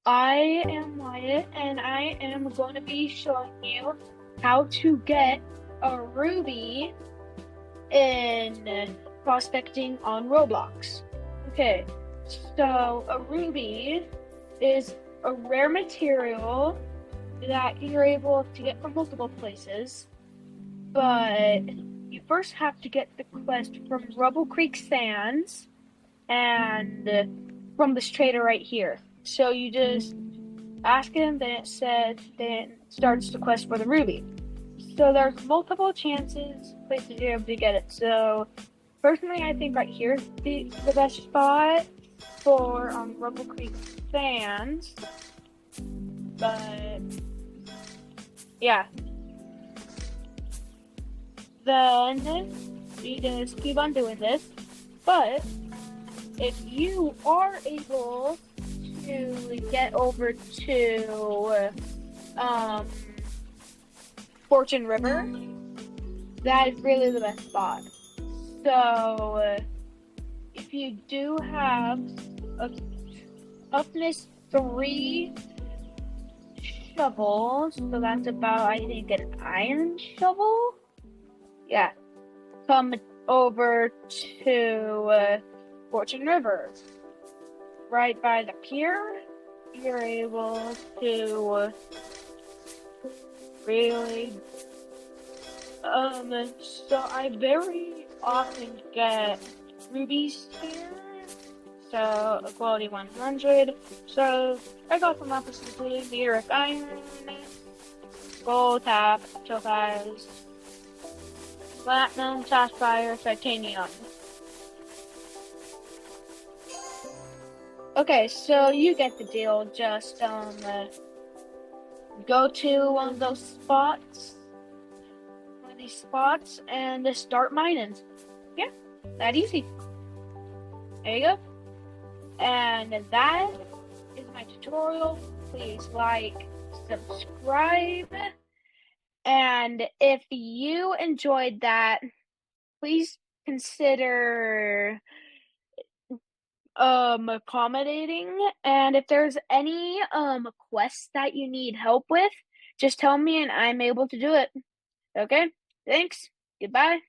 I am Wyatt, and I am going to be showing you how to get a ruby in prospecting on Roblox. Okay, so a ruby is a rare material that you're able to get from multiple places, but you first have to get the quest from Rubble Creek Sands and from this trader right here. So you just ask him, then it starts the quest for the ruby. So there's multiple places you're able to get it. So personally, I think right here is the best spot for Rubble Creek fans. But yeah, then we just keep on doing this. But if you are able to get over to Fortune River, that is really the best spot. So if you do have a toughness 3 shovels, so that's about, I think, an iron shovel. Yeah, come over to Fortune River. Right by the pier, you're able to really so I very often get rubies here, so a quality 100. So I got them up as meteoric iron, gold, tap, topaz, platinum, sapphire, titanium. Okay, so you get the deal. Just go to one of these spots, and just start mining. Yeah, that easy. There you go. And that is my tutorial. Please like, subscribe, and if you enjoyed that, please consider accommodating, and if there's any quests that you need help with, just tell me and I'm able to do it. Okay, thanks, goodbye.